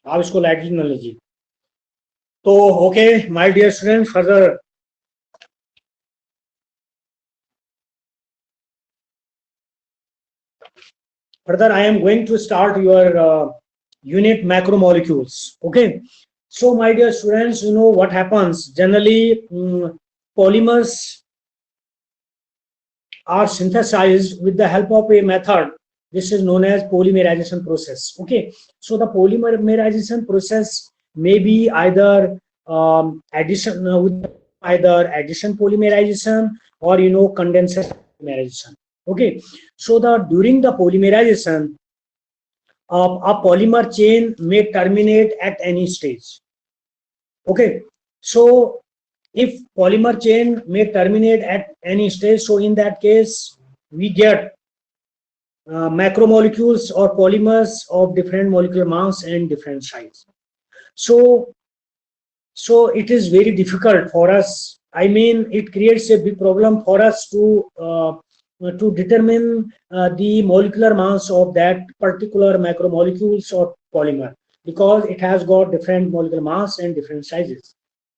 आप इसको लाइटली न लीजिए। तो okay my dear student, further I am going to start your unit macromolecules. Okay, so my dear students, you know what happens generally. Polymers are synthesized with the help of a method. This is known as polymerization process. Okay, so the polymerization process may be either addition with either addition polymerization or condensation polymerization. Okay, so the during the polymerization, a polymer chain may terminate at any stage. Okay, so if polymer chain may terminate at any stage, so in that case we get macromolecules or polymers of different molecular mass and different size. So it is very difficult for us. I mean, it creates a big problem for us to determine the molecular mass of that particular macromolecules or polymer, because it has got different molecular mass and different sizes.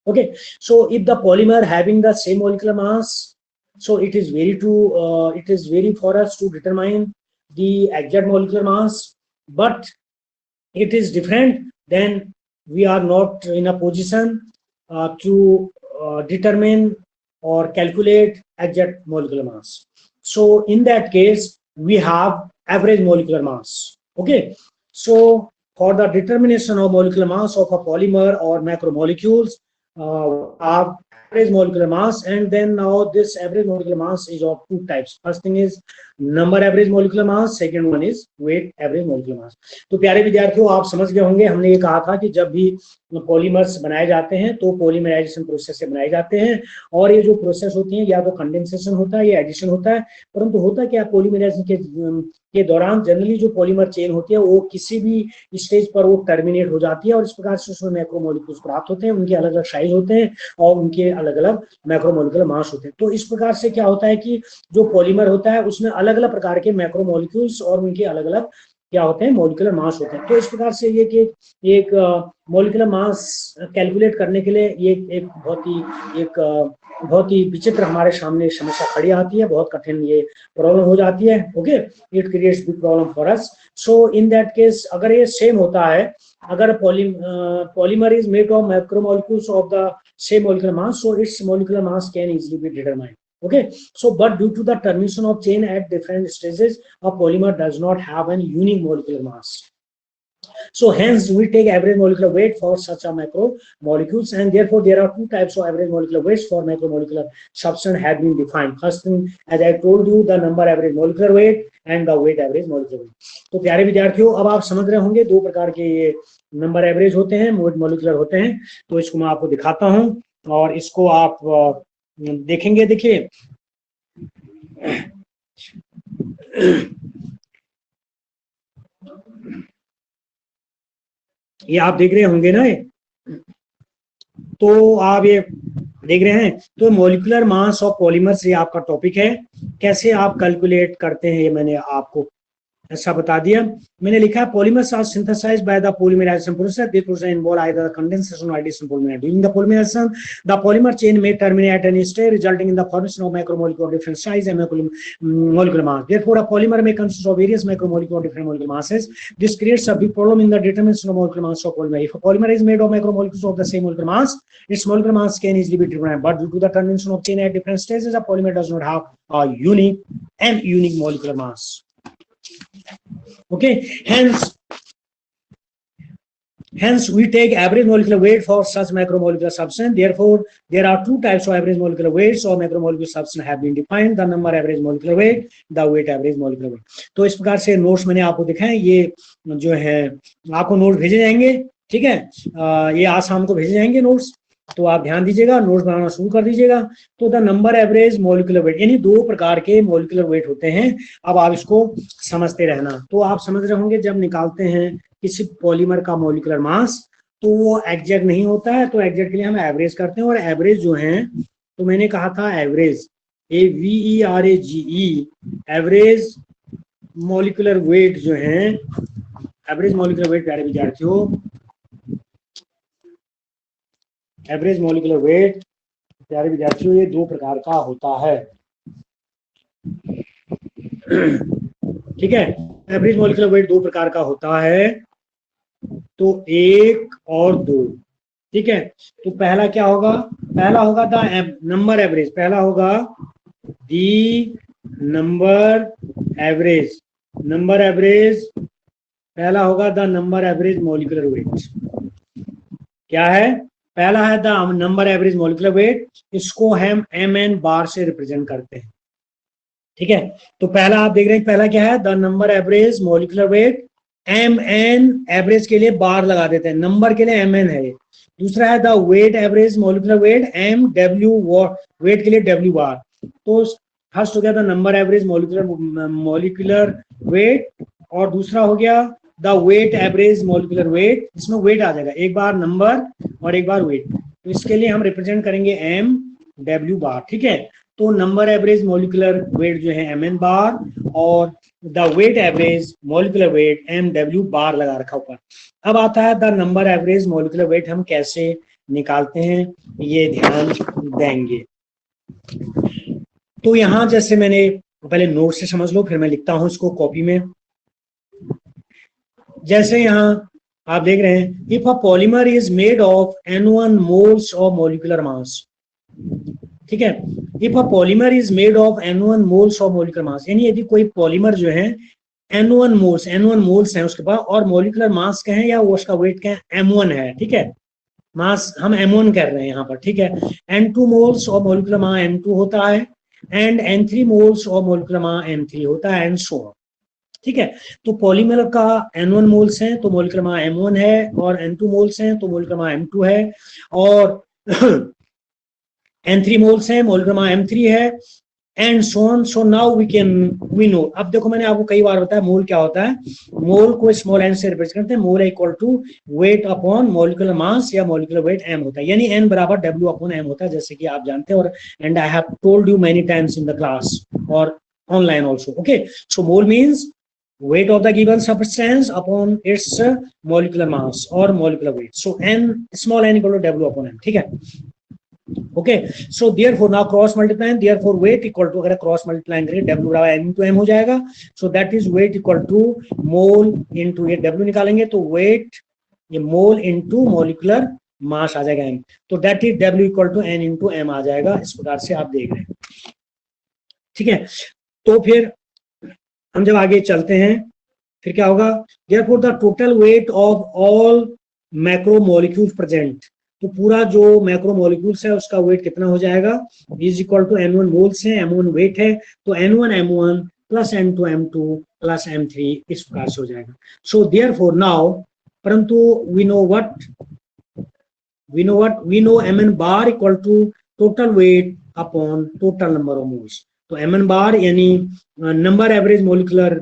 Okay, so if the polymer having the same molecular mass, so it is very for us to determine the exact molecular mass, but it is different, then we are not in a position to determine or calculate exact molecular mass. So in that case, we have average molecular mass. Okay, so for the determination of molecular mass of a polymer or macromolecules, have average molecular mass, and then now this average molecular mass is of two types. First thing is number average molecular mass, second one is weight average molecular mass. तो प्यारे विद्यार्थियों, आप समझ गए होंगे, हमने ये कहा था कि जब भी पॉलीमर्स बनाए जाते हैं तो पॉलीमराइजेशन प्रोसेस से बनाए जाते हैं, और ये जो प्रोसेस होती है या तो कंडेंसेशन होता है या एडिशन होता है, परंतु होता क्या पॉलीमराइजेशन के दौरान जनरली जो पॉलीमर चेन होती है वो किसी भी स्टेज पर वो टर्मिनेट हो जाती है, और इस प्रकार से उसमें मैक्रोमोलिक्यूल्स प्राप्त होते हैं, उनके अलग अलग साइज होते हैं और उनके अलग अलग मैक्रोमोलिकुलर मास होते हैं। तो इस प्रकार से क्या होता है कि जो पॉलीमर होता है उसमें अलग अलग प्रकार के मैक्रोमोलिक्यूल्स और उनके अलग अलग क्या होते हैं, मॉलिक्यूलर मास होते हैं। तो इस प्रकार से ये कि एक मॉलिक्यूलर मास कैलकुलेट करने के लिए ये एक बहुत ही विचित्र हमारे सामने समस्या खड़ी आती है, बहुत कठिन ये प्रॉब्लम हो जाती है। Okay, it creates big problem for us. So in that case अगर ये सेम होता है, अगर polymer is made of macromolecules of the same molecular mass, so its molecular mass can easily be determined. Okay, so but due to the termination of chain at different stages, a polymer does not have an unique molecular mass. So hence we take average molecular weight for such a macromolecules, and therefore there are two types of average molecular weights for macromolecular substance have been defined. First thing, as I told you, the number average molecular weight and the weight average molecular weight. तो प्यारे विद्यार्थियों, अब आप समझ रहे होंगे दो प्रकार के ये नंबर एवरेज होते हैं, वेट मोलिकुलर होते हैं। तो इसको मैं आपको दिखाता हूं और इसको आप देखेंगे। देखिए ये आप देख रहे होंगे ना, तो आप ये देख रहे हैं, तो मॉलिक्यूलर मास ऑफ पॉलीमर्स ये आपका टॉपिक है। कैसे आप कैलकुलेट करते हैं ये मैंने आपको ऐसा बता दिया। मैंने लिखा है polymers are synthesized by the polymerization process. This process involve either condensation or addition polymerization. During the polymerization, the polymer chain may terminate at any stage, resulting in the formation of macromolecule of different size and molecular mass. Therefore, a polymer may consist of various macromolecules of different molecular masses. This creates a big problem in the determination of molecular mass of polymer. If a polymer is made of macromolecules of the same molecular mass, its molecular mass can easily be determined. But due to the termination of chain at different stages, a polymer does not have a unique molecular mass. Okay, hence we take average molecular weight for such macromolecular substance. Therefore, there are two types of average molecular weights or macromolecular substance have been defined: the number average molecular weight, the weight average molecular weight. तो इस प्रकार से notes मैंने आपको दिखाए, ये जो है आपको नोट भेजे जाएंगे, ठीक है, ये आज शाम को भेजे जाएंगे नोट्स, तो आप ध्यान दीजिएगा, नोट्स बनाना शुरू कर दीजिएगा। तो the number average molecular wait, यानी दो प्रकार के मॉलिक्यूलर वेट होते हैं। अब आप इसको समझते रहना। तो आप समझ रहे होंगे जब निकालते हैं किसी पॉलीमर का मॉलिक्यूलर मास तो वो एग्जैक्ट नहीं होता है, तो एग्जैक्ट के लिए हम एवरेज करते हैं। और एवरेज जो है, तो मैंने कहा था average, AVERAGE, average molecular wait जो है, एवरेज मॉलिक्यूलर वेट प्यारे विद्यार्थियों एवरेज मॉलिक्यूलर वेट प्यारे विद्यार्थियों ये दो प्रकार का होता है। ठीक है, एवरेज मॉलिक्यूलर वेट दो प्रकार का होता है, तो एक और दो। ठीक है, तो पहला क्या होगा, पहला होगा द नंबर एवरेज, पहला होगा the number average, number average पहला होगा the number average molecular wait. क्या है, पहला है the number average molecular wait, इसको हम एम एन बार से रिप्रेजेंट करते हैं। ठीक है, तो पहला आप देख रहे हैं, पहला क्या है, the number average molecular weight, M N average के लिए बार लगा देते हैं, नंबर के लिए एम एन है। दूसरा है the weight average molecular weight, M W, weight के लिए डब्ल्यू बार। तो फर्स्ट हो गया the number average molecular weight, और दूसरा हो गया the weight average molecular weight, इसमें वेट आ जाएगा, एक बार नंबर और एक बार वेट, तो इसके लिए हम रिप्रेजेंट करेंगे एम डब्ल्यू बार। ठीक है, तो नंबर एवरेज मॉलिक्यूलर वेट जो है एम एन बार, और the weight average molecular weight M W bar लगा रखा ऊपर। अब आता है the number average molecular weight हम कैसे निकालते हैं, ये ध्यान देंगे। तो यहां जैसे मैंने पहले नोट से समझ लो, फिर मैं लिखता हूं इसको कॉपी में। जैसे यहाँ आप देख रहे हैं, if a polymer is made of N1 moles of molecular mass. ठीक है, if a polymer is made of N1 moles of molecular mass, यानी यदि कोई पॉलीमर जो है N1 मोल्स, N1 मोल्स हैं उसके पास, और मॉलिक्यूलर मास का है या वो उसका वेट का M1 है। ठीक है, मास हम M1 कर रहे हैं यहाँ पर। ठीक है, N2 मोल्स और मॉलिक्यूलर मास M2 होता है, एंड N3 मोल्स और मॉलिक्यूलर मास M3 होता है, एंड सो ऑन। ठीक है, तो पॉलीमर का N1 मोल्स हैं तो मॉलिक्यूलर मास M1 है, और N2 मोल्स हैं तो मॉलिक्यूलर मास M2 है, और N3 मोल्स हैं, मॉलिक्यूलर मास M3 है, and so on. So now we know. अब देखो मैंने आपको कई बार बताया मोल क्या होता है, मोल को स्मॉल एन से रिप्रेजेंट करते हैं, mole equal to weight upon molecular mass या मॉलिक्यूलर वेट m होता है, यानी n बराबर w अपॉन m होता है, जैसे कि आप जानते हैं, और and I have told you many times in the class और online also. Okay, so mole means weight of the given substance upon its molecular mass or molecular weight. So n small n equal to w upon m. ठीक है, okay, so therefore now cross multiply, therefore weight equal to, अगर cross multiply करें w बराबर n into m हो जाएगा, so that is weight equal to mole into, ये w निकालेंगे तो वेट, ये मोल इंटू मॉलिक्यूलर मास आ जाएगा m, तो that is w equal to n into m आ जाएगा, इस प्रकार से आप देख रहे हैं। ठीक है, तो फिर हम जब आगे चलते हैं फिर क्या होगा, therefore the total weight of all macro molecules present, तो पूरा जो मैक्रो मॉलिक्यूल्स है उसका वेट कितना हो जाएगा, is equal to N1 moles है, M1 वेट है, तो N1 M1 plus N2 M2 plus M3 इस प्रकार से हो जाएगा। सो देयरफॉर नाउ, परंतु we know we know Mn bar equal to total weight upon total number of moles. तो Mn बार यानी number average molecular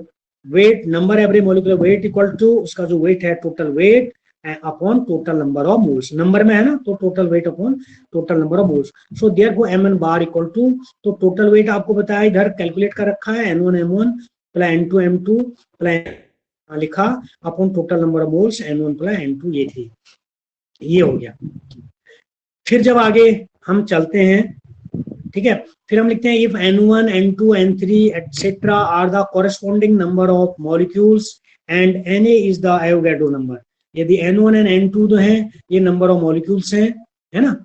weight, number average molecular weight equal to उसका जो वेट है total weight upon total number of moles, number में है ना, तो total weight upon total number of moles. So therefore Mn bar equal to, तो total weight आपको बताया इधर कैलकुलेट कर रखा है, N1 M1 plus N2 M2 plus लिखा upon total number of moles N1 plus N2, ये थी, ये हो गया। फिर जब आगे हम चलते हैं, ठीक है, फिर हम लिखते हैं if N1 N2 N3 etcetera are the corresponding number of molecules and Na is the Avogadro number, यदि N1 एंड N2 जो है ये नंबर ऑफ मॉलिक्यूल्स हैं, है ना,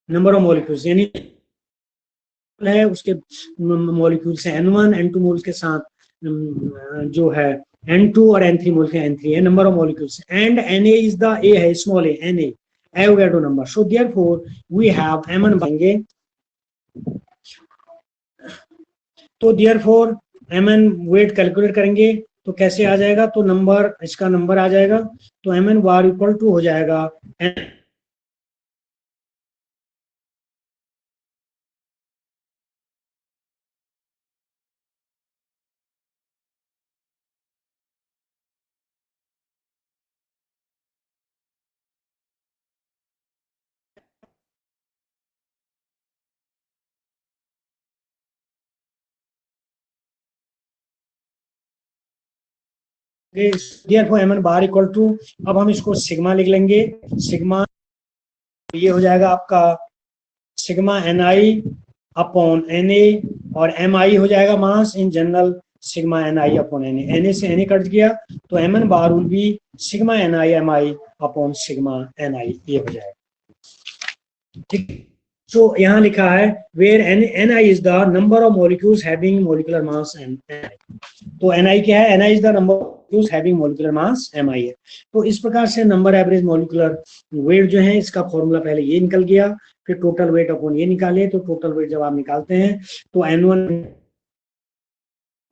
नंबर ऑफ मॉलिक्यूल्स यानी है उसके मॉलिक्यूल्स हैं N1 N2 मोल्स के साथ जो है N2 और N3 मोल के N3 है, number of molecules, and Na is the A है, small A, Na Avogadro number. So therefore we have Mn बनेंगे, तो देयरफॉर Mn वेट कैलकुलेट करेंगे तो कैसे आ जाएगा, तो नंबर, इसका नंबर आ जाएगा, तो Mn बार इक्वल टू हो जाएगा therefore Mn bar equal to, अब हम इसको सिग्मा लिख लेंगे, सिग्मा तो ये हो जाएगा आपका सिग्मा ni अपॉन Na और mi हो जाएगा mass in general sigma ni upon Na से Na कट गया तो mn bar will be sigma ni mi upon sigma ni ये हो जाएगा। ठीक, सो यहाँ लिखा है where ni is the number of molecules having molecular mass and तो ni क्या है, ni is the number of molecules having molecular mass mi है। तो इस प्रकार से नंबर एवरेज मॉलिक्यूलर वेट जो है इसका फॉर्मूला पहले ये निकल गया, फिर टोटल वेट अपॉन ये निकाले, तो टोटल वेट जब आप निकालते हैं तो n1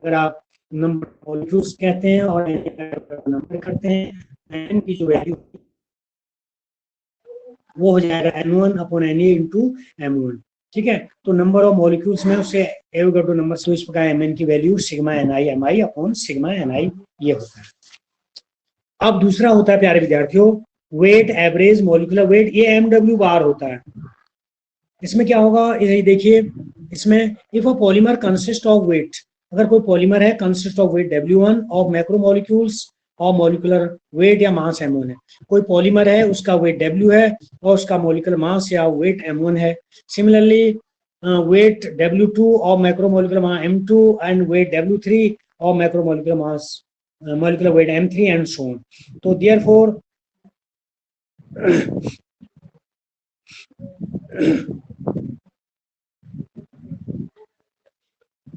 अगर आप नंबर मॉलिक्यूल्स कहते हैं और नंबर करते हैं n की जो वैल्यू वो हो जाएगा n1 upon Na into m1। ठीक है, तो नंबर ऑफ मॉलिक्यूल्स में उससे एवोगाड्रो नंबर से इस प्रकार mn की value sigma ni mi upon sigma ni ये होता है। अब दूसरा होता है प्यारे विद्यार्थियों वेट एवरेज मॉलिक्यूलर वेट, ये mw बार होता है। इसमें क्या होगा ये देखिए, इसमें if a polymer consist of weight, अगर कोई पॉलीमर है consist of weight W1 of macromolecules और मॉलिक्यूलर वेट या मास m1 है। कोई पॉलीमर है उसका वेट W है और उसका मॉलिक्यूलर मास या वेट m1 है। सिमिलरली वेट W2 और macromolecular mass m2 and weight W3 और macromolecular mass molecular weight m3 and so on. तो therefore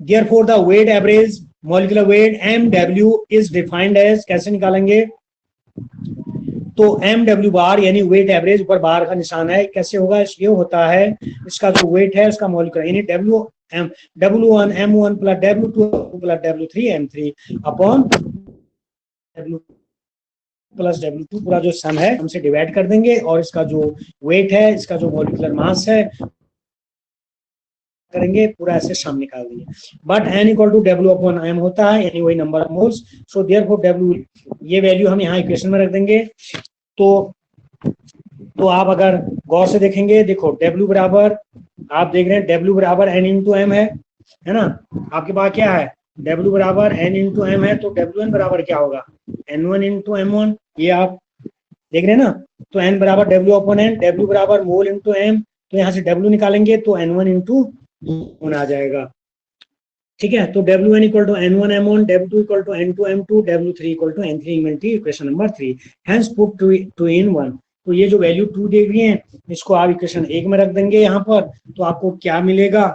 Therefore, the weight average molecular weight MW is defined as, कैसे निकालेंगे, तो MW बार यानी wait average, ऊपर बार का निशान है, कैसे होगा, ये होता है इसका जो वेट है उसका मॉलिक्यूलर यानी W1 M1 plus W2 plus W3 M3 upon W plus W2 पूरा जो सम है हमसे डिवाइड कर देंगे और इसका जो वेट है इसका जो मॉलिक्यूलर मास है करेंगे पूरा ऐसे सम निकाल देंगे। But n equal to W upon m होता है यानी वही number of moles. So therefore W ये वैल्यू हम यहाँ इक्वेशन में रख देंगे। तो आप अगर गौर से देखेंगे, देखो W बराबर, आप देख रहे हैं W बराबर n इंटू एम है ना, आपके पास क्या है W बराबर n इंटू एम है, तो Wn बराबर क्या होगा n1 इंटू m1, ये आप देख रहे हैं ना। तो n बराबर W अपॉन n, W बराबर मोल इंटू m, तो यहाँ से W निकालेंगे तो n1 इंटू n आ जाएगा। ठीक है, तो Wn equal to n1 m1, W2 equal to n2 m2, W3 equal to n3 m3, equation number 3। Hence put to in 1, तो ये जो वैल्यू 2 दे रही है इसको आप इक्वेशन 1 में रख देंगे यहाँ पर, तो आपको क्या मिलेगा,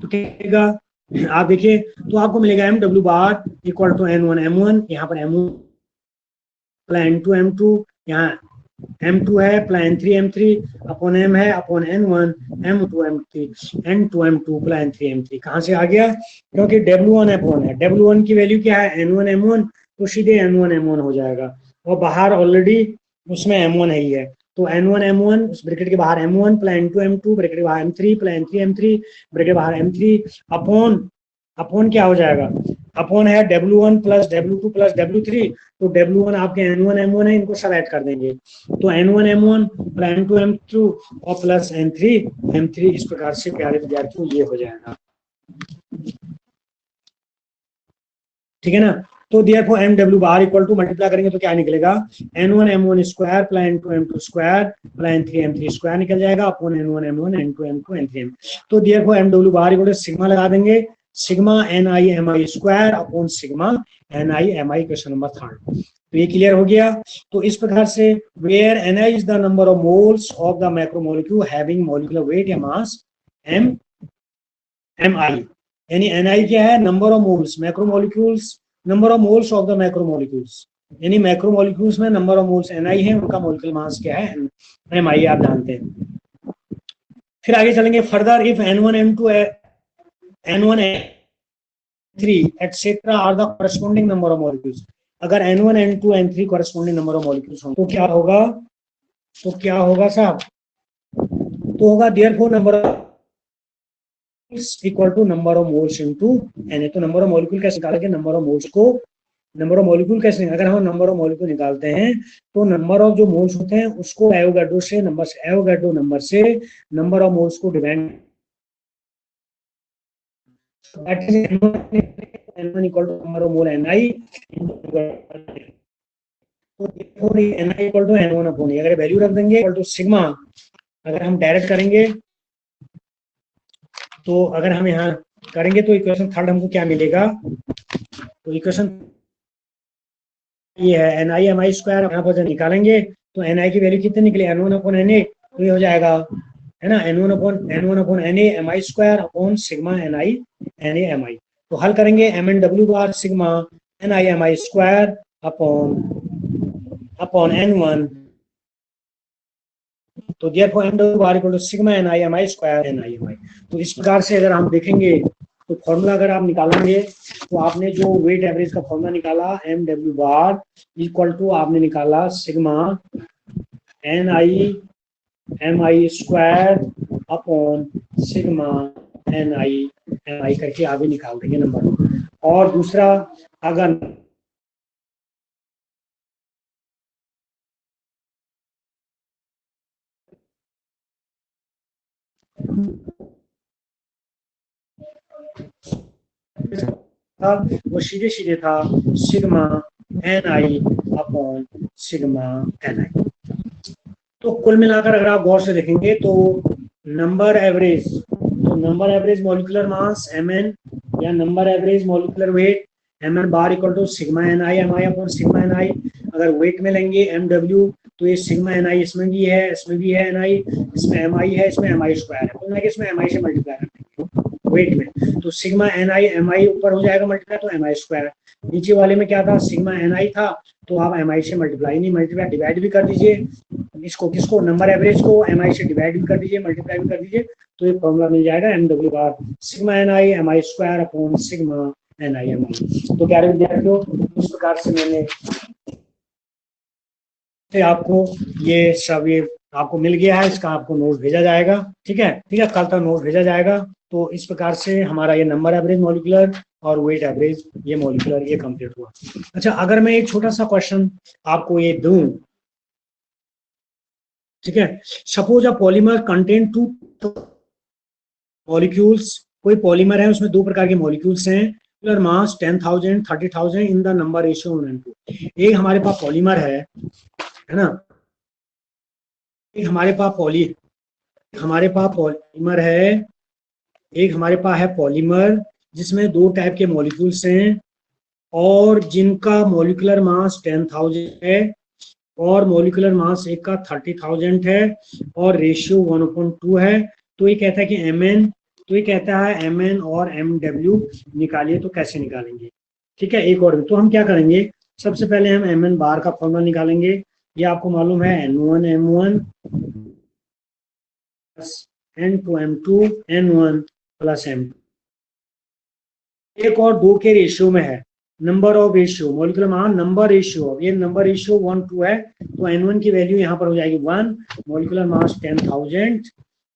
तो क्या मिलेगा आप देखिए, तो आपको मिलेगा MW bar equal to n1 m1, यहाँ पर m1 प्लस n2 m2, यहाँ m2 है plus n3 m3 upon m है upon n1 m2 m3 n2 m2 plus n3 m3 कहाँ से आ गया, क्योंकि W1 अपॉन है, W1 की वैल्यू क्या है n1 m1, तो सीधे n1 m1 हो जाएगा और बाहर ऑलरेडी उसमें m1 है ही है, तो n1 m1 ब्रैकेट के बाहर m1 plus n2 m2 bracket के बाहर m3 plus n3 m3 bracket के बाहर m3 अपॉन क्या हो जाएगा, अपॉन है W1 plus W2 plus W3, तो W1 आपके N1 M1 है, इनको सब ऐड कर देंगे, तो N1 M1 plus N2 M2 और प्लस N3 M3, इस प्रकार से प्यारे विद्यार्थियों ये हो जाएगा। ठीक है ना, तो therefore MW bar equal to multiply करेंगे तो क्या निकलेगा N1 M1 square plus N2 M2 square plus N3 M3 square निकल जाएगा upon N1 M1 N2 M2 N3 M, तो therefore MW bar equal to sigma लगा देंगे, sigma ni mi square upon sigma ni mi, question number 3। तो ये clear हो गया। तो इस प्रकार से where ni is the number of moles of the macromolecule having molecular weight या मास m mi, यानी ni क्या है number of moles, macromolecules number of moles of the macromolecules, यानी मैक्रोमोलिक्यूल्स में नंबर ऑफ मोल्स ni है, उनका molecular mass क्या है mi, आप जानते हैं। फिर आगे चलेंगे further, if n1 m2 n1 n3 etc are the corresponding number of molecules, अगर n1 n2 n3 corresponding number of molecules हो तो क्या होगा, साहब, तो होगा therefore number equal to number of moles into n, तो नंबर ऑफ मॉलिक्यूल कैसे निकालेंगे, नंबर ऑफ मोल्स को, नंबर ऑफ मॉलिक्यूल कैसे, अगर हम नंबर ऑफ मॉलिक्यूल निकालते हैं तो नंबर ऑफ जो मोल्स होते हैं उसको एवोगाड्रो नंबर से नंबर ऑफ मोल्स को divide, that is N1 equal to number of mole Ni, तो N I equal to N one upon, अगर वैल्यू रख देंगे इक्वल टू सिग्मा, अगर हम डायरेक्ट करेंगे तो अगर हम यहाँ करेंगे तो इक्वेशन थर्ड हमको क्या मिलेगा, तो इक्वेशन ये है N I M I square, यहाँ पर जब निकालेंगे तो एन आई की वैल्यू कितनी निकली, N one upon N A, तो ये हो जाएगा है ना N one upon N A M I square upon sigma N A M I. तो हल करेंगे M N W bar sigma N I M I square upon N one, तो therefore M W bar equal to sigma N I M I square N I M I. तो इस प्रकार से अगर हम देखेंगे तो फॉर्मूला अगर आप निकालेंगे तो आपने जो वेट एवरेज का फॉर्मूला निकाला M W bar equal to आपने निकाला sigma N I M I square upon sigma N I M I करके आगे निकाल देंगे नंबर। और दूसरा अगर था वो सीधे सीधे था sigma N I upon sigma N I. तो कुल मिलाकर अगर आप गौर से देखेंगे तो number average molecular mass M N या number average molecular weight M N bar equal to sigma N I upon sigma N I. अगर वेट में लेंगे एम डब्ल्यू तो ये सिग्मा एन आई इसमें भी है एन आई, इसमें एम आई है, इसमें एम आई स्क्वायर है, तो इसमें एम आई से मल्टीप्लाई करेंगे वेट में, तो सिग्मा एन आई एम आई ऊपर हो जाएगा मल्टीप्लाई तो एम आई स्क्वायर, नीचे वाले में क्या था सिग्मा एन आई था तो आप एम आई से मल्टीप्लाई डिवाइड भी कर दीजिए, इसको किसको नंबर एवरेज को एम आई से डिवाइड भी कर दीजिए मल्टीप्लाई भी कर दीजिए, तो ये फॉर्मूला मिल जाएगा M W bar sigma N I M I square upon sigma N I M I. तो प्यारे विद्यार्थियों इस प्रकार से मैंने आपको ये सब ये आपको मिल गया है, इसका आपको नोट भेजा जाएगा, ठीक है कल तक नोट भेजा जाएगा। तो इस प्रकार से हमारा ये नंबर एवरेज मॉलिक्यूलर और वेट एवरेज ये मॉलिक्यूलर ये कंप्लीट हुआ। अच्छा अगर मैं एक छोटा सा क्वेश्चन आपको ये दूं, ठीक है, suppose a polymer contain two molecules, कोई पॉलीमर है उसमें दो प्रकार के मॉलिक्यूल्स हैं, मास 10,000 30,000 इन द नंबर रेशियो 1:2। एक हमारे पास पॉलीमर है ना, एक हमारे पास पॉलीमर है, एक हमारे पास है पॉलीमर जिसमें दो टाइप के मॉलिक्यूल्स हैं और जिनका मॉलिक्यूलर मास 10,000 है और मॉलिक्यूलर मास एक का 30,000 है और रेशियो 1:2 है। तो ये कहता है कि एम एन और एम डब्ल्यू निकालिए, तो कैसे निकालेंगे, ठीक है एक और, तो हम क्या करेंगे सबसे पहले हम एम एन बार का फॉर्मूला निकालेंगे, ये आपको मालूम है N1 M1 plus N2 M2 N1 plus M2, एक और दो के रेशियो में है, number of ratio molecular mass number ratio, ये नंबर रेशियो 1:2 है, तो N1 की वैल्यू यहाँ पर हो जाएगी 1, मॉलिक्यूलर मास 10,000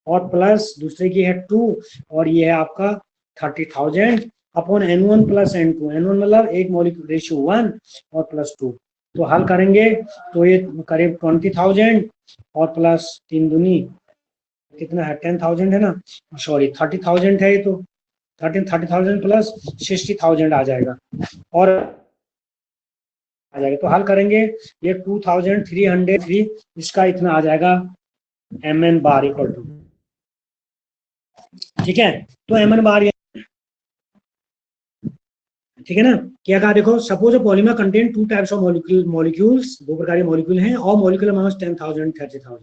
और प्लस दूसरे की है 2 और ये है आपका 30,000 upon N1 plus N2, N1 मतलब एक मॉलिक्यूलर रेशियो 1 और प्लस 2। तो हल करेंगे तो ये करीब 20,000 और प्लस 3 दूनी कितना है 10,000 है ना, सॉरी 30,000 है, ये तो 30,000 प्लस 60,000 आ जाएगा और आ जाएगा, तो हल करेंगे ये 2,303 इसका इतना आ जाएगा M N bar equal to, ठीक है। तो एम एन बार ठीक है ना, क्या कहा देखो suppose polymer contain two types of molecules, दो प्रकार के मॉलिक्यूल हैं और molecular mass 10,000 30,000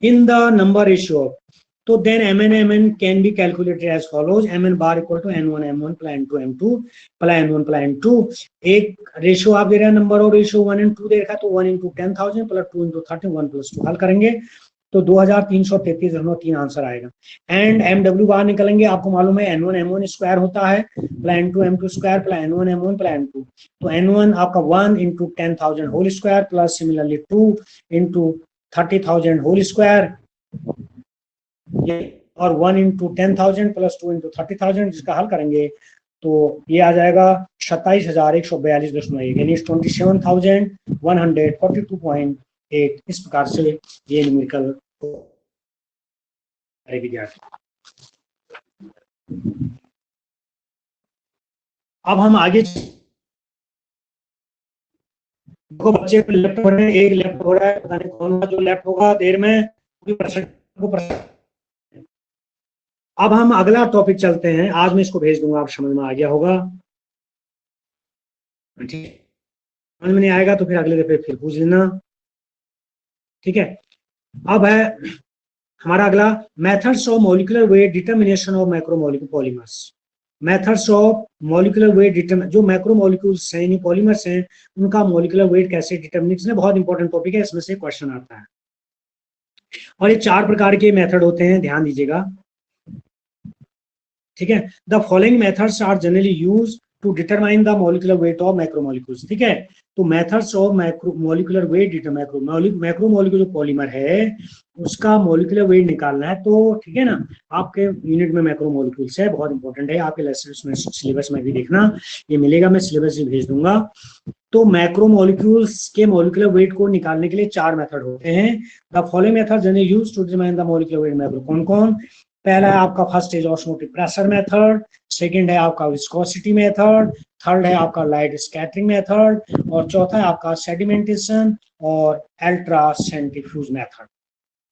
in the number ratio, तो then mn can be calculated as follows, mn bar equal to n1 m1 plus n2 m2 plus n1 plus n2, एक ratio आप दे रहे हैं नंबर और रेशियो 1 and 2 दे रखा है, तो 1 into 10,000 प्लस 2 into 30 1 plus 2 हल करेंगे तो 2,333 आंसर आएगा। एंड एम डब्ल्यू बार निकलेंगे, आपको मालूम है N1 M1 स्क्वायर होता है plus N2 M2 square plus N1 M1 plus N2, तो N1 आपका 1 into 10,000 whole square plus similarly 2 into 30,000 whole square और 1 into 10,000 प्लस 2 into 30,000, जिसका हल करेंगे तो ये आ जाएगा 27,142.1 यानी 27,142.8। इस प्रकार से ये न्यूमेरिकल विद्यार्थी। अब हम आगे देखो बच्चे लेफ्ट हो रहे हैं, एक लेफ्ट हो रहा है, पता नहीं कौन सा जो लेफ्ट होगा देर में अब हम अगला टॉपिक चलते हैं। आज मैं इसको भेज दूंगा, आप समझ में आ गया होगा। ठीक, समझ में नहीं आएगा तो फिर अगले दफे फिर पूछ लेना। ठीक है, अब है हमारा अगला methods of molecular weight determination of macromolecular polymers. Methods of molecular weight determine, जो मैक्रोमोलिक्यूल्स हैं यानी पॉलीमर्स हैं, उनका मॉलिक्यूलर वेट कैसे डिटर्मिनेशन है, बहुत इंपॉर्टेंट टॉपिक है, इसमें से क्वेश्चन आता है। और ये 4 प्रकार के मेथड होते हैं, ध्यान दीजिएगा। ठीक है, the following methods are generally use to determine the molecular weight of macromolecules. ठीक है, तो methods of molecular weight macromolecular जो पॉलीमर है उसका मॉलिक्यूलर वेट निकालना है। तो ठीक है ना, आपके यूनिट में मैक्रोमोलिक्यूल्स है, बहुत इंपॉर्टेंट है, आपके लेसन में सिलेबस में भी देखना, ये मिलेगा, मैं सिलेबस भी भेज दूंगा। तो मैक्रोमोलिक्यूल्स के मॉलिक्यूलर वेट को निकालने के लिए 4 मेथड होते हैं। The following method generally use to determine the molecular weight macro, कौन कौन? पहला है आपका first is osmotic pressure method, second है आपका विस्कोसिटी मेथड, थर्ड है आपका लाइट स्कैटरिंग मेथड, और चौथा है आपका सेडिमेंटेशन और अल्ट्रा सेंट्रीफ्यूज मेथड।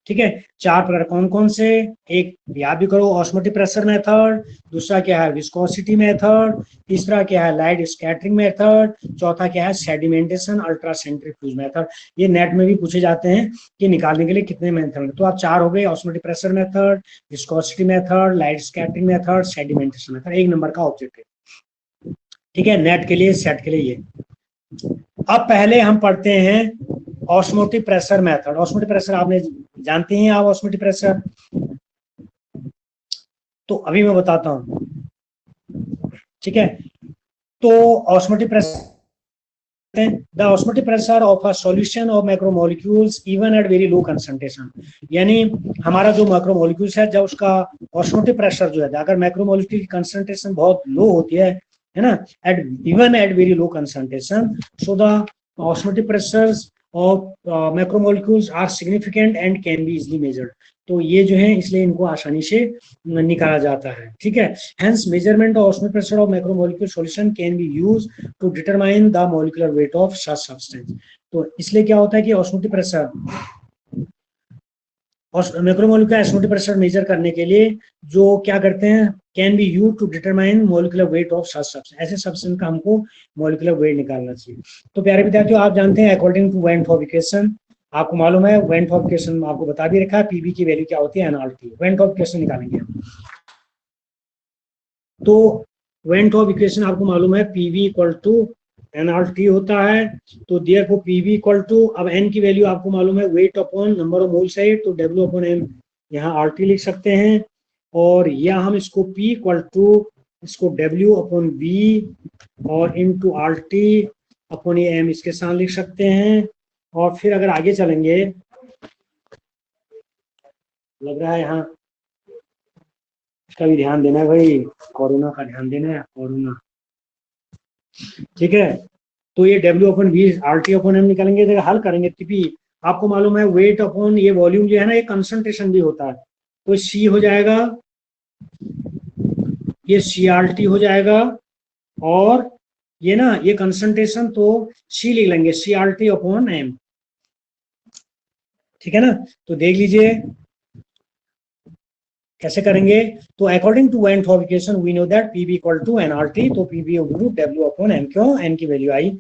ठीक है, 4 प्रकार कौन कौन से? एक याद भी करो, ऑस्मोटिक प्रेशर मेथड, दूसरा क्या है विस्कोसिटी मेथड, तीसरा क्या है लाइट स्कैटरिंग मेथड, चौथा क्या है सेडिमेंटेशन अल्ट्रा सेंट्रीफ्यूज मेथड। ये नेट में भी पूछे जाते हैं कि निकालने के लिए कितने मेथड, तो आप 4 हो गए, osmotic pressure method, viscosity method, light scattering method, sedimentation method. 1 number का ऑब्जेक्टिव। ठीक है, नेट के लिए, सेट के लिए ये। अब पहले हम पढ़ते हैं osmotic pressure method. Osmotic pressure आपने जानते हैं आप, ऑस्मोटिक प्रेशर तो अभी मैं बताता हूं। ठीक है, तो osmotic pressure, the osmotic pressure of a solution of macromolecules even at very low concentration, यानी हमारा जो मैक्रोमोलिक्यूल्स है, जब उसका ऑस्मोटिक प्रेशर जो है, अगर मैक्रोमोलिक्यूल की कंसंट्रेशन बहुत लो होती है ना, at even at very low concentration, so the osmotic pressures of macromolecules are significant and can be easily measured. तो ये जो है इसलिए इनको आसानी से निकाला जाता है। ठीक है, hence measurement of osmotic pressure of macromolecule solution can be used to determine the molecular weight of such substance. तो इसलिए क्या होता है कि osmotic pressure, macromolecular osmotic pressure measure करने के लिए जो क्या करते हैं, can be used to determine molecular weight of such substance, ऐसे सब्सटेंस का हमको मॉलिक्यूलर वेट निकालना चाहिए। तो प्यारे विद्यार्थियों, आप जानते हैं according to van't Hoff equation, आपको मालूम है वेन फॉर इक्वेशन आपको बता भी रखा है, पीवी की वैल्यू क्या होती है, एनआरटी। वेन फॉर इक्वेशन निकालेंगे हम, तो वेन फॉर इक्वेशन आपको मालूम है पीवी इक्वल टू एनआरटी होता है। तो देयरफॉर पीवी इक्वल टू, अब एन की वैल्यू आपको मालूम है weight upon number of moles है, तो डब्ल्यू अपॉन एम यहाँ आरटी लिख सकते हैं, और या हम इसको पी इक्वल टू इसको डब्ल्यू अपॉन बी और इनटू आरटी अपॉन ये एम इसके साथ लिख सकते हैं। और फिर अगर आगे चलेंगे, लग रहा है यहाँ इसका भी ध्यान देना है भाई, कोरोना का ध्यान देना है, कोरोना। ठीक है, तो ये W upon V R T upon M निकालेंगे, जगह हल करेंगे टीपी, आपको मालूम है वेट अपॉन ये वॉल्यूम जो है ना, ये कंसंट्रेशन भी होता है, तो सी हो जाएगा, ये सी आर टी हो जाएगा, और ये ना ये कंसंट्रेशन तो सी लिख लेंगे, C R T upon M. ठीक है ना, तो देख लीजिए कैसे करेंगे। तो according to van't Hoff equation we know that PV equal to NRT, तो पीवी डब्ल्यू अपॉन एम, क्यों एन की वैल्यू आई,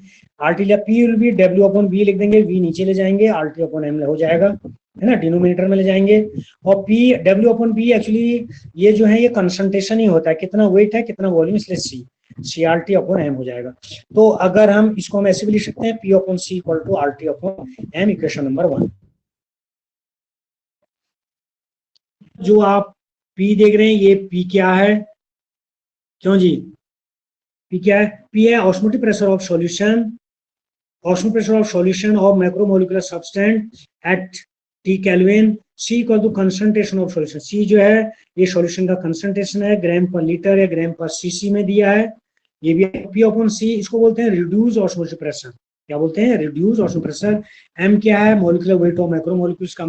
आरटी लिया, P will be W upon V लिख देंगे, वी नीचे ले जाएंगे, आरटी अपॉन एम हो जाएगा, है ना, डिनोमिनेटर में ले जाएंगे। और P W upon P actually ये जो है ये कंसंट्रेशन ही होता है, कितना वेट है कितना वॉल्यूम, इसलिए C C R T upon M हो जाएगा। तो अगर हम इसको हम ऐसे भी लिख सकते हैं, P upon C equal to R T upon M, equation number 1। जो आप पी देख रहे हैं ये पी क्या है, क्यों जी, पी क्या है, पी है osmotic pressure of solution, osmotic pressure of solution of macromolecular substance at T kelvin, C equal to concentration of solution, C जो है ये सॉल्यूशन का कंसंट्रेशन है, ग्राम पर लीटर या ग्राम पर सीसी में दिया है, ये भी पी अपॉन सी, इसको बोलते हैं रिड्यूस ऑस्मोटिक प्रेशर, क्या बोलते हैं, रिड्यूस ऑस्मोटिक प्रेशर। एम क्या है, मॉलिक्यूलर वेट ऑफ मैक्रोमोलिक्यूल्स का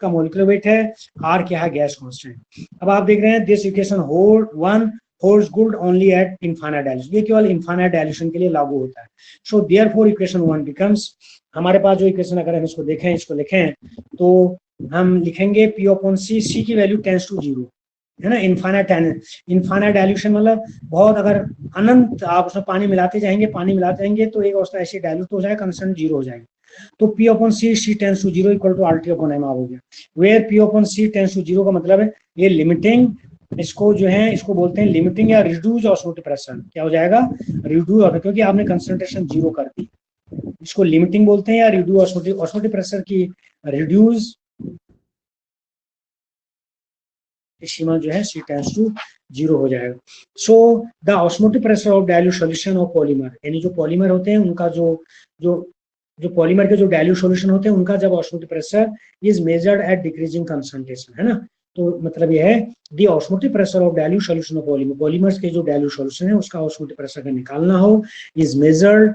मॉलिक्यूलर वेट है, आर क्या है, गैस कांस्टेंट। अब आप देख रहे हैं this equation hold 1 holds good only at infinite dilution, ये केवल infinite dilution के लिए लागू होता है. So therefore equation 1 becomes, हमारे पास जो इक्वेशन अगर हम इसको देखें, इसको लिखें तो हम लिखेंगे P upon C, C की वैल्यू टेंस टू जीरो है ना. इनफाइनाइट डाइल्यूशन मतलब बहुत, अगर अनंत आप उसमें पानी मिलाते जाएंगे तो एक अवस्था ऐसी डाइल्यूट हो जाएगा, कंस्टेंट जीरो हो जाएगा. तो P upon C, C tends to zero equal to RT upon M हो गया. Where P upon C tends to zero का मतलब है ये लिमिटिंग, इसको जो है इसको बोलते हैं लिमिटिंग या रिड्यूस ऑस्मोटिक प्रेशर. क्या हो जाएगा? रिड्यूस होगा, क्योंकि आपने कंसंट्रेशन जीरो कर दी. इसको लिमिटिंग बोलते हैं या रिड्यूस ऑस्मोटिक प्रेशर की रिड्यूस सीमा जो है सी टेंस टू जीरो हो जाएगा. सो the osmotic pressure of dilute solution of polymer, यानी जो पॉलीमर होते हैं उनका जो पॉलीमर के जो डाइल्यूट सॉल्यूशन होते हैं उनका जब osmotic pressure is measured eight decreasing concentration, है ना. तो मतलब यह है the osmotic pressure of dilute solution of polymer, polymers के जो डाइल्यूट सॉल्यूशन है उसका ऑस्मोटिक प्रेशर का निकालना हो, इज मेजर्ड,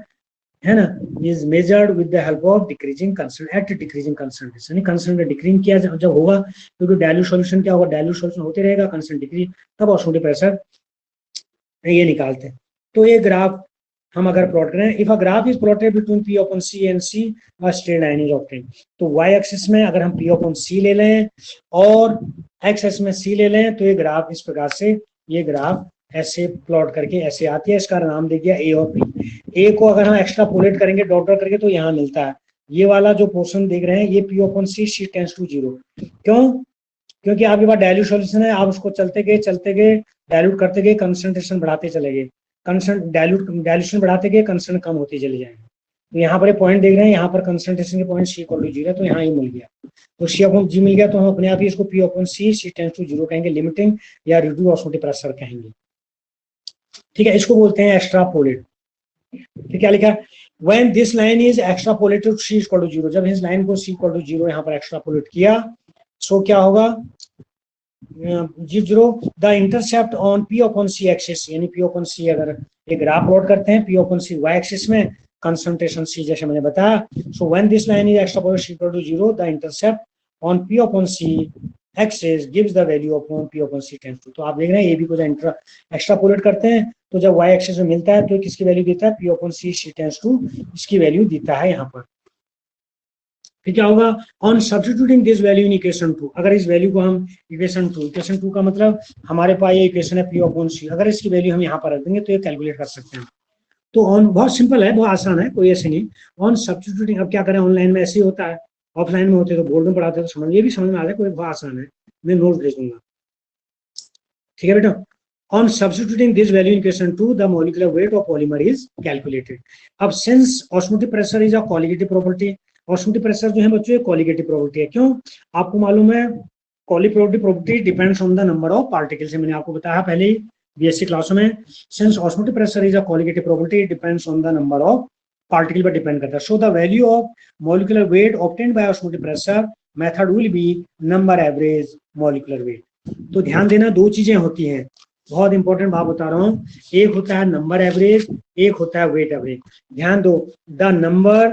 है ना, is measured with the help of decreasing concentration at decreasing concentration. यानी कंसंट्रेशन डिक्रीज किया जब होगा, क्योंकि डाइल्यूट सॉल्यूशन क्या होगा, डाइल्यूट सॉल्यूशन होते रहेगा, कंसंट्रेशन डिक्रीज, तब ऑस्मोटिक प्रेशर ये निकालते हैं. तो ये ग्राफ हम अगर प्लॉट करें, if a graph is plotted between P upon C and C, a straight line is obtained. तो y एक्सिस में अगर हम P अपॉन C ले लें और x एक्सिस में C ले लें तो ये ग्राफ इस प्रकार से, ये ग्राफ ऐसे प्लॉट करके ऐसे आती है. इसका नाम दे दिया A और P. A को अगर हम एक्स्ट्रापोलेट करेंगे डॉट डॉट करके तो यहाँ मिलता है, ये वाला जो पोर्शन देख रहे हैं ये P upon C, C tends to zero. क्यों? क्योंकि आपके पास डाइल्यूट सॉल्यूशन है, आप उसको चलते गए डाइल्यूट करते गए, कंसंट्रेशन बढ़ाते चले गए, डाइल्यूशन बढ़ाते गए, कंसंट्रेशन कम होती चली जाएंगे. तो यहाँ पर पॉइंट देख रहे हैं, यहाँ पर कंसंट्रेशन के point C equal to zero, तो यहाँ ये मिल गया. तो C अपॉन G मिल गया, तो हम अपने आप ही इसको P upon C, C tends to zero कहेंगे, लिमिटिंग या रिड्यूस ऑस्मोटिक प्रेशर कहेंगे. ठीक है, इसको बोलते हैं एक्स्ट्रापोलेट. तो क्या लिखा? When this line is extrapolated to C equal to 0, जब इस लाइन को C equal to 0 यहाँ पर एक्स्ट्रापोलेट किया, सो क्या होगा? Zero the intercept on P upon C axis, यानी P अपॉन C अगर एक ग्राफ प्लॉट करते हैं P upon C y axis में, कंसंट्रेशन C जैसे मैंने बताया. So when this line is extrapolated C equal to 0, the intercept on P upon C axis gives the value upon P upon C tends to. तो आप देख रहे हैं AB को जब एक्स्ट्रापोलेट करते हैं तो जब y एक्सिस में मिलता है तो किसकी वैल्यू देता है? P upon C, C tends to, इसकी वैल्यू देता है यहाँ पर. फिर क्या होगा? On substituting this value in equation 2, अगर इस वैल्यू को हम इक्वेशन 2 का मतलब हमारे पास ये इक्वेशन है P अपॉन C, अगर इसकी वैल्यू हम यहाँ पर रख देंगे तो ये कैलकुलेट कर सकते हैं. तो ऑन, बहुत सिंपल है, बहुत आसान है, कोई ऐसे नहीं. ऑन सब्स्टिट्यूटिंग, अब क्या करें, ऑनलाइन में ऐसे ही होता है, ऑफलाइन में होते तो बोर्ड में पढ़ाते तो समझ, ये भी समझ में आ जाए, कोई बहुत आसान है, मैं नोट भेज दूंगा. ठीक है बेटा. On substituting this value in question 2, the molecular weight of polymer is calculated. अब since osmotic pressure is a colligative property, osmotic pressure जो है बच्चों ये colligative property है. क्यों? आपको मालूम है colligative property depends on the number of particles, मैंने आपको बताया पहले ही BSc क्लासों में. Since osmotic pressure is a colligative property, it depends on the number of particle पर depend करता है. So the value of molecular weight obtained by osmotic pressure method will be number average molecular weight. तो ध्यान देना, दो चीजें होती हैं, बहुत इंपॉर्टेंट बात बता रहा हूँ. एक होता है नंबर एवरेज, एक होता है वेट एवरेज. ध्यान दो, द नंबर,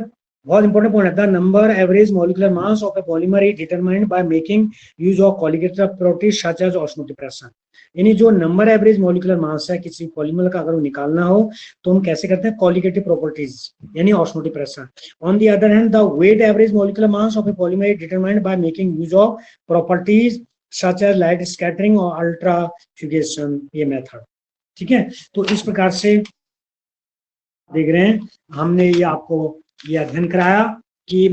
बहुत इंपॉर्टेंट पॉइंट है, the number average molecular mass of a polymer is determined by making use of colligative properties such as osmotic pressure. यानी जो नंबर एवरेज मॉलिक्यूलर मास है किसी पॉलीमर का, अगर वो निकालना हो तो हम कैसे करते हैं? कॉलिगेटिव प्रॉपर्टीज यानी osmotic pressure. On the other hand the weight average molecular mass of a polymer is determined by making use of properties such as light scattering और अल्ट्राफ्यूगेशन, ये मेथड. ठीक है, तो इस प्रकार से देख रहे हैं, हमने ये आपको ये अध्ययन कराया कि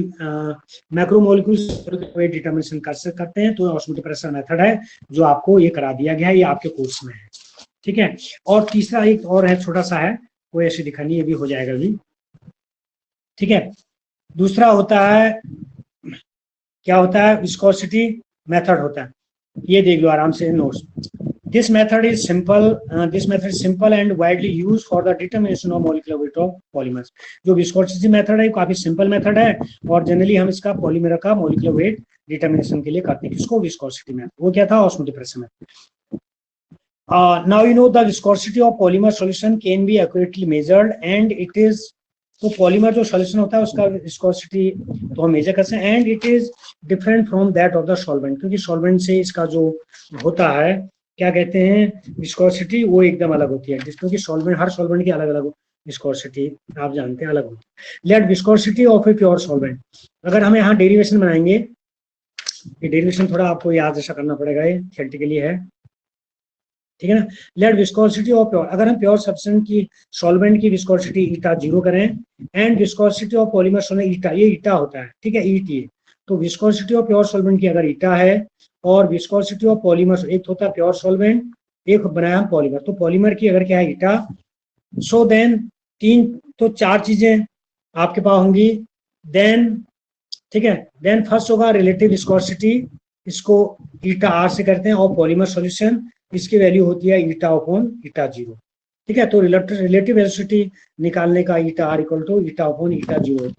मैक्रोमोलिक्यूल्स वेट डिटरमिनेशन कर सकते हैं. तो ऑस्मोटिक प्रेशर मेथड है जो आपको ये करा दिया गया है, ये आपके कोर्स में है. ठीक है, और तीसरा एक और है, छोटा सा है, कोई ऐसे दिखा नहीं, ये भी हो जाएगा अभी. ठीक है, दूसरा होता है, क्या होता है? विस्कोसिटी मेथड होता है. ये देख लो आराम से notes. This method is simple and widely use for the determination of molecular weight of polymers. जो विस्कोसिटी मेथड है काफी सिंपल मेथड है और जनरली हम इसका पॉलीमर का मॉलिक्यूलर वेट डिटरमिनेशन के लिए करते हैं. किसको? Viscosity method. वो क्या था? Osmotic pressure method. Now you know the viscosity of polymer solution can B accurately measured and it is, तो पॉलीमर जो सॉल्यूशन होता है उसका विस्कोसिटी तो हम मेजर करते हैं and it is different from that of the solvent, क्योंकि सॉल्वेंट से इसका जो होता है क्या कहते हैं विस्कोसिटी, वो एकदम अलग होती है, क्योंकि सॉल्वेंट, हर सॉल्वेंट की अलग अलग विस्कोसिटी आप जानते हैं अलग होती है। Let viscosity of a pure solvent, अगर हम यहाँ डेरिवेशन बनाएंगे, ये डेरिवेशन थोड़ा आपको याद ऐसा करना पड़ेगा, ये थियोरेटिकली है, ठीक है ना। लेट विस्कोसिटी ऑफ प्योर, अगर हम प्योर सब्सटेंस की सॉल्वेंट की विस्कोसिटी ईटा 0 करें, and viscosity of polymer solvent eta, ये ईटा होता है, ठीक है, ईट ये, तो विस्कोसिटी ऑफ प्योर सॉल्वेंट की अगर ईटा है, और विस्कोसिटी ऑफ पॉलीमर, एक होता है प्योर सॉल्वेंट, एक बनाया हम पॉलीमर, तो पॉलीमर की अगर क्या है ईटा, सो देन तीन, तो चार चीजें आपके पास होंगी, देन, ठीक है, देन फर्स्ट होगा रिलेटिव विस्कोसिटी, इसको ईटा आर से करते हैं, और पॉलीमर सॉल्यूशन, इसकी वैल्यू होती है ईटा अपॉन ईटा 0, ठीक है, तो रिलेटिव वेलोसिटी निकालने का eta R equal to eta upon eta 0।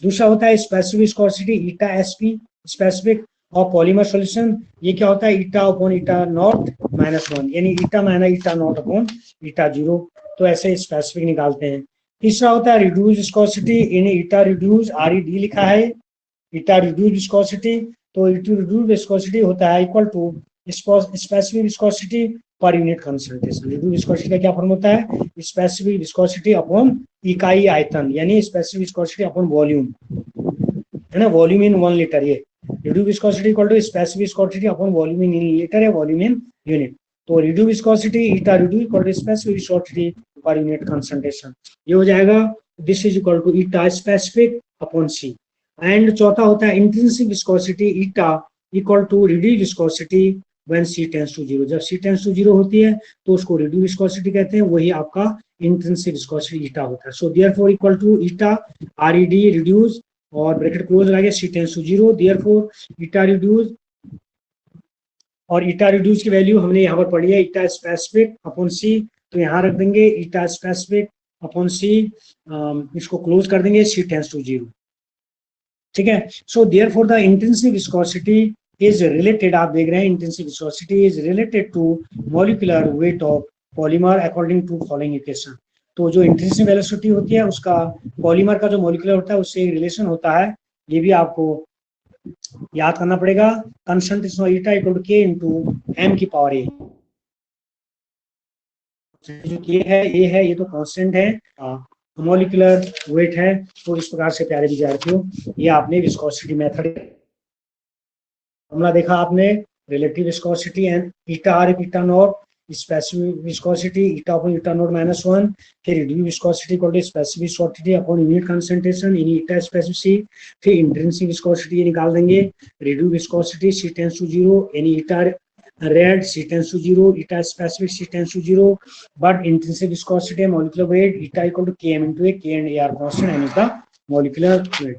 दूसरा होता है specific viscosity eta SP, specific और पॉलीमर सॉल्यूशन, ये क्या होता है ईटा अपॉन ईटा नॉट -1, यानी eta minus eta naught upon eta 0, तो ऐसे स्पेसिफिक निकालते हैं। तीसरा होता है रिड्यूस विस्कोसिटी, इन्हें eta reduce R E D लिखा है, ईटा रिड्यूस विस्कोसिटी, तो रिड्यूस विस्कोसिटी होता है equal to specific viscosity per unit concentration. Reduce viscosity का क्या फॉर्म होता है, स्पेसिफिक विस्कोसिटी अपॉन इकाई आयतन, यानी स्पेसिफिक विस्कोसिटी अपॉन वॉल्यूम, है ना, वॉल्यूम इन 1 लीटर, ये reduce viscosity equal to specific viscosity upon volume in litre है, वॉल्यूम इन यूनिट, तो reduce viscosity eta reduce equal to specific viscosity per unit concentration, ये हो जाएगा, this is equal to eta specific upon C. And चौथा होता है intrinsic viscosity eta equal to reduce viscosity when C tends to 0, जब सी tends to 0 होती है तो उसको रिड्यूस विस्कोसिटी कहते हैं, वही आपका इंट्रिंसिक विस्कोसिटी ईटा होता है। So therefore equal to eta R E D reduce, और ब्रैकेट क्लोज लगा C tends to 0, therefore eta reduce, और ईटा रिड्यूस की वैल्यू हमने यहाँ पर पढ़ी है ईटा स्पेसिफिक अपॉन सी, तो यहाँ रख देंगे ईटा स्पेसिफिक अपॉन सी, इसको क्लोज कर देंगे, सी टेंड्स टू 0, ठीक है। So therefore the intrinsic viscosity is related, आप देख रहे हैं intrinsic viscosity is related to molecular weight of polymer according to following equation, तो जो इंट्रिंसिक वेलोसिटी होती है उसका पॉलीमर का जो मॉलिक्यूलर होता है उससे रिलेशन होता है, ये भी आपको याद करना पड़ेगा, concentration of eta equal to K into M की पावर ए, जो के है ए है ये तो कांस्टेंट है, मॉलिक्यूलर वेट है, तो इस प्रकार से प्यारे विद्यार्थियों ये आपने विस्कोसिटी मेथड फॉर्मूला देखा आपने, relative viscosity and eta R eta naught, specific viscosity eta upon eta naught -1, फिर reduce viscosity equal to specific viscosity upon unit concentration in eta specific, फिर इंट्रिंसिक विस्कोसिटी ये निकाल देंगे, reduce viscosity C tends to 0 यानी eta red C tends to 0, eta specific C tends to 0, but intrinsic viscosity molecular weight eta equal to K M into A, K and A R constant and is the molecular wait.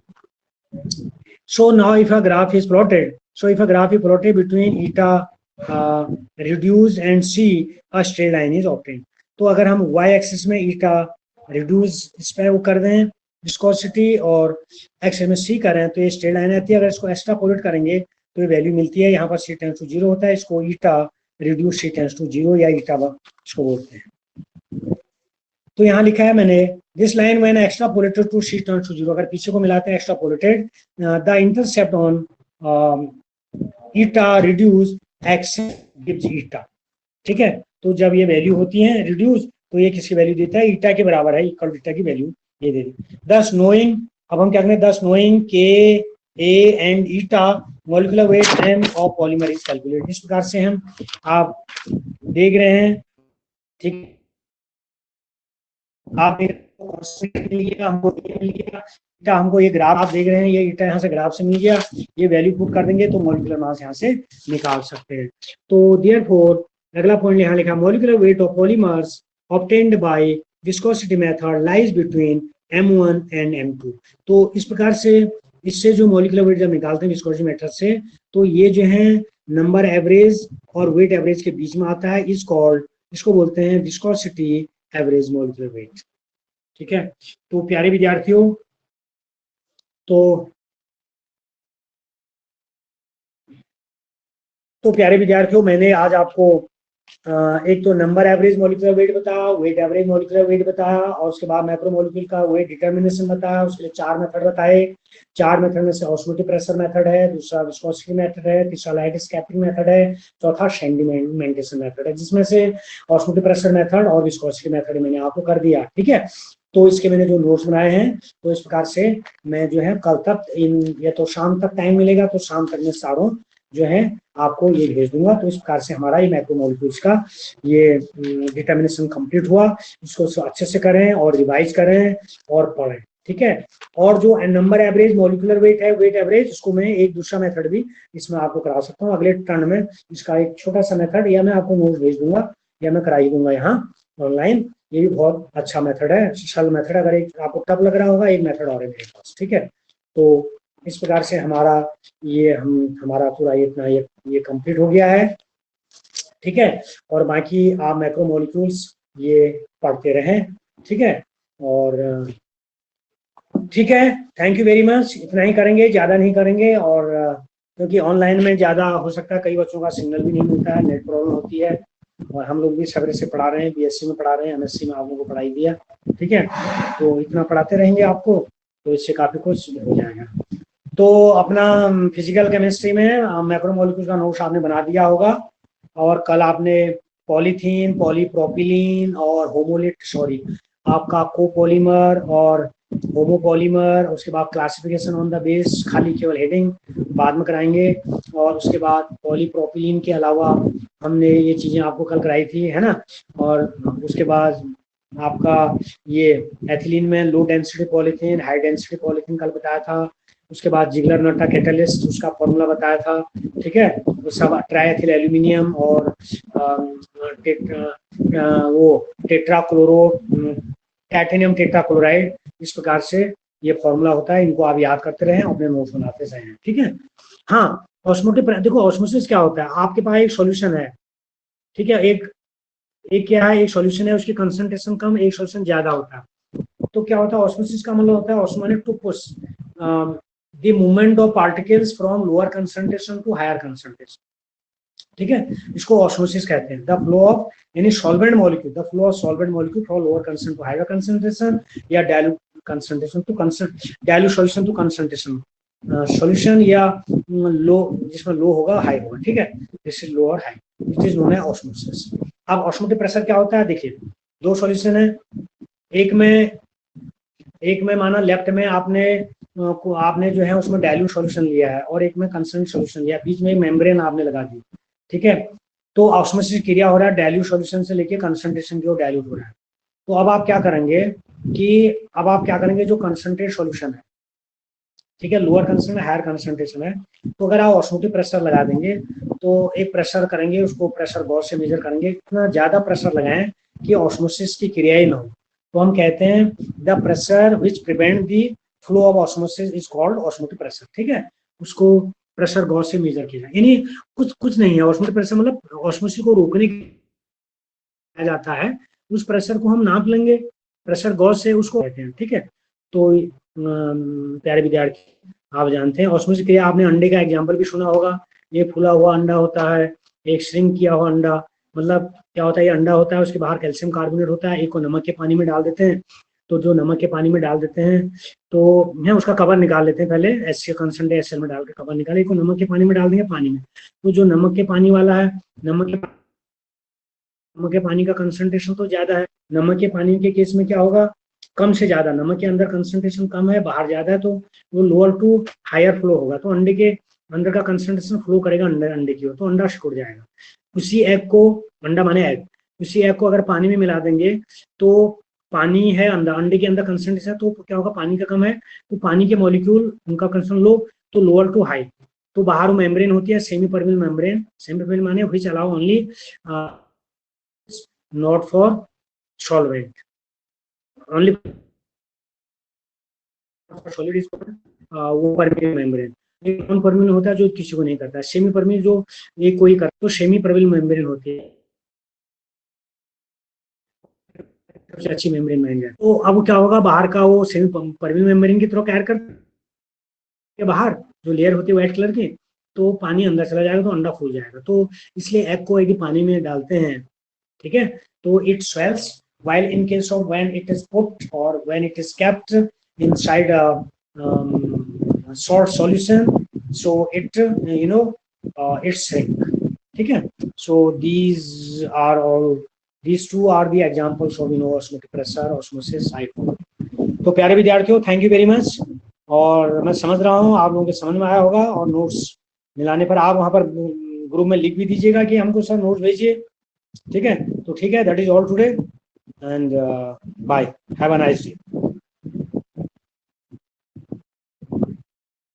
So now if a graph is plotted, so if a graph is plotted between eta reduced and c, a straight line is obtained. तो अगर हम y axis में eta reduce इस पे वो कर दें viscosity और x में c करें तो ये स्ट्रेट लाइन आती है, अगर इसको एक्स्ट्रापोलेट करेंगे तो ये वैल्यू मिलती है, यहाँ पर c टेंड्स टू 0 होता है, इसको eta reduce c tends to 0 या eta इसको बोलते हैं। तो यहाँ लिखा है मैंने this line when extrapolated to C tends to 0, अगर पीछे को मिलाते हैं extrapolated the intercept on eta reduce X gives eta, ठीक है, तो जब ये वैल्यू होती है रिड्यूस तो ये किसकी वैल्यू देता है, ईटा के बराबर है, इक्वल ईटा की वैल्यू ये दे दी। दस नोइंग, अब हम क्या करें, thus knowing K a and eta molecular weight M of polymer is calculate, इस प्रकार से हम आप देख रहे हैं, ठीक, आप हमको ये ग्राफ आप देख रहे हैं, ये ईटा यहाँ से ग्राफ से मिल गया, ये वैल्यू पुट कर देंगे तो मॉलिक्यूलर मास यहाँ से निकाल सकते हैं। तो देयरफॉर अगला पॉइंट यहाँ लिखा molecular weight of polymers obtained by viscosity method lies between m1 and m2, तो इस प्रकार से इससे जो मॉलिक्यूलर वेट जब निकालते हैं विस्कोसिटी मेथड से, तो ये जो है नंबर एवरेज और वेट एवरेज के बीच में आता है, इस कॉल्ड, इसको बोलते हैं विस्कोसिटी एवरेज मॉलिक्यूलर वेट, ठीक है। तो प्यारे विद्यार्थियों, तो प्यारे विद्यार्थियों मैंने आज आपको एक तो नंबर एवरेज मॉलिक्यूलर वेट बताया, वेट एवरेज मॉलिक्यूलर वेट बताया, और उसके बाद मैक्रो मॉलिक्यूल का वेट डिटर्मिनेशन बताया। उसके लिए 4 मेथड बताए। 4 मेथड में से ऑस्मोटिक प्रेशर मेथड है, दूसरा विस्कोसिटी मेथड है, तीसरा लाइट स्कैटरिंग मेथड है, चौथा सेंडिमेंटेशन मेथड है, जिसमें से ऑस्मोटिक प्रेशर मेथड और विस्कोसिटी मेथड मैंने आपको कर दिया। ठीक है, तो इसके मैंने जो नोट्स बनाए हैं, तो इस प्रकार से मैं जो है कल तक या तो शाम तक टाइम मिलेगा तो शाम तक में सारों जो है आपको ये भेज दूंगा। तो इस प्रकार से हमारा ये मैक्रोमोलिक्यूल्स का ये डिटर्मिनेशन कंप्लीट हुआ। इसको अच्छे से करें और रिवाइज करें और पढ़ें। ठीक है, और जो नंबर एवरेज मॉलिक्यूलर वेट है, वेट एवरेज, इसको मैं एक दूसरा मेथड भी इसमें आपको करा सकता हूँ अगले टर्न में। इसका एक छोटा सा मेथड या मैं आपको नोट भेज दूंगा या मैं करा ही दूंगा यहाँ ऑनलाइन। ये भी बहुत अच्छा मेथड है, सरल मेथड। अगर एक आपको टफ लग रहा होगा, एक मेथड और है मेरे पास। ठीक है, तो इस प्रकार से हमारा ये हमारा पूरा इतना ये कंप्लीट हो गया है। ठीक है, और बाकी आप मैक्रोमोलिक्यूल्स ये पढ़ते रहें। ठीक है, और ठीक है, थैंक यू वेरी मच। इतना ही करेंगे, ज़्यादा नहीं करेंगे। और क्योंकि ऑनलाइन में ज़्यादा हो सकता है, कई बच्चों का सिग्नल भी नहीं मिलता है, नेट प्रॉब्लम होती है। और हम लोग भी सवेरे से पढ़ा रहे हैं, बीएससी में पढ़ा रहे हैं, एमएससी में आप लोगों को पढ़ाई दिया। ठीक है, तो इतना पढ़ाते रहेंगे आपको, तो इससे काफ़ी कुछ हो जाएगा। तो अपना फिजिकल केमिस्ट्री में मैक्रोमोलिक्यूल का नोट्स आपने बना दिया होगा। और कल आपने पॉलीथीन, पॉलीप्रोपिलीन और आपका कोपॉलीमर और होमोपॉलीमर, उसके बाद क्लासिफिकेशन ऑन द बेस, खाली केवल हेडिंग बाद में कराएंगे। और उसके बाद पॉलीप्रोपिलीन के अलावा हमने ये चीज़ें आपको कल कराई थी, है ना। और उसके बाद आपका ये एथिलीन में low density polythene, high density polythene कल बताया था। उसके बाद जिगलर नट्टा कैटलिस्ट, उसका फॉर्मूला बताया था। ठीक है, सब ट्राइएथिल एल्यूमिनियम और वो टेट्राक्लोरो टाइटेनियम टेट्राक्लोराइड, इस प्रकार से ये फॉर्मूला होता है। इनको आप याद करते रहें, अपने नोट्स बनाते रहें। ठीक है, हाँ, ऑस्मोटिक देखो, ऑस्मोसिस क्या होता है, आपके पास एक सॉल्यूशन है। ठीक है, एक एक क्या है, एक सॉल्यूशन है, उसकी कंसंट्रेशन कम, एक सॉल्यूशन ज्यादा होता है। तो क्या होता है, ऑस्मोसिस का मतलब होता है osmotic to push the movement of particles from lower concentration to higher concentration. ठीक है, इसको ऑस्मोसिस कहते हैं। द फ्लो ऑफ यानी solvent molecule, the flow of solvent molecule from lower concentration to higher concentration, या dilute concentration to dilute solution to concentration solution, या low, जिसमें लो होगा हाई होगा। ठीक है, दिस इज लो और high, this is known as osmosis. अब osmotic pressure क्या होता है, देखिए दो सॉल्यूशन है। एक में माना लेफ्ट में आपने जो है उसमें डाइल्यूट सॉल्यूशन लिया है, और एक में कंसंट्रेट सॉल्यूशन लिया, बीच में मेम्ब्रेन आपने लगा दी। ठीक है, तो ऑस्मोसिस क्रिया हो रहा है डाइल्यूट सॉल्यूशन से लेके कंसंट्रेशन की ओर डाइल्यूट हो रहा है। तो अब आप क्या करेंगे जो कंसंट्रेट सॉल्यूशन है, ठीक है, लोअर कंसंट्रेशन हायर कंसंट्रेशन है, तो अगर आप ऑस्मोटिक प्रेशर लगा देंगे, तो एक प्रेशर करेंगे, उसको प्रेशर गॉस से मेजर करेंगे, इतना ज्यादा प्रेशर लगाएं कि ऑस्मोसिस की क्रिया ही ना हो, तो हम कहते हैं the pressure which prevent the flow of osmosis is called osmotic pressure. ठीक है, उसको प्रेशर गॉस से मेजर किया जाए, यानी कुछ नहीं है। ऑस्मोटिक प्रेशर मतलब ऑस्मोसिस को रोकने जाता है, उस प्रेशर को हम नाप लेंगे, प्रेशर गॉस से उसको कहते हैं। ठीक है, तो प्यारे विद्यार्थी, आप जानते हैं ऑस्मोसिस क्रिया, आपने अंडे का एग्जांपल भी सुना होगा। ये फूला हुआ अंडा होता है, एक श्रिंक किया हुआ अंडा, मतलब क्या होता है, ये अंडा होता है, उसके बाहर कैल्शियम कार्बोनेट होता है, एक को नमक के पानी में डाल देते हैं। तो जो नमक के पानी में डाल देते हैं, तो हम उसका कवर निकाल लेते हैं पहले, एच कंसंट्रेट एचएल में डाल के कवर निकाले, एक को नमक के पानी में डाल देंगे, पानी में। तो जो नमक के पानी वाला है, नमक के पानी का कंसंट्रेशन तो ज्यादा है। नमक के पानी के केस में क्या होगा, कम से ज्यादा, नमक के अंदर कंसंट्रेशन कम है, बाहर ज्यादा है, तो वो लोअर टू हायर फ्लो होगा, तो अंडे के अंदर का कंसंट्रेशन फ्लो करेगा अंडे की ओर, तो अंडा सिकुड़ जाएगा। उसी एग को, अंडा माने एग, उसी एग को अगर पानी में मिला देंगे, तो पानी है अंदर, अंडे के अंदर कंसंट्रेशन है, तो क्या होगा, पानी का कम है, तो पानी के मॉलिक्यूल उनका कंसंट्रेशन लो, तो लोअर टू हाई, तो बाहर मेम्ब्रेन होती है semi Parmil membrane. Semi Parmil माने which allow only not for solvent, only solid is वो परमिल मेम्ब्रेन। नॉन परमिल होता है जो किसी को नहीं करता, सेमी परमिल जो ये कोई करता, तो सेमी परमिल मेम्ब्रेन होती है, सबसे अच्छी मेम्ब्रेन मानी जाती है। तो अब क्या होगा, बाहर का वो सेमी परमिल मेम्ब्रेन की तरफ कैर कर के बाहर जो लेयर होती है व्हाइट कलर की, तो पानी अंदर चला जाएगा, तो अंडा फूल जाएगा। तो इसलिए एग को एक पानी में डालते हैं, ठीक है, तो it swells while in case of when it is put or when it is kept inside a salt solution, so it it shrink. ठीक है, so these two are the examples of osmotic pressure, osmosis, siphon. तो प्यारे विद्यार्थियों, thank you very much. और मैं समझ रहा हूँ आप लोगों के समझ में आया होगा, और नोट्स मिलाने पर आप वहां पर ग्रुप में लिख भी दीजिएगा कि हमको सर नोट्स भेजिए। ठीक है, तो ठीक है, that is all today and bye, have a nice day.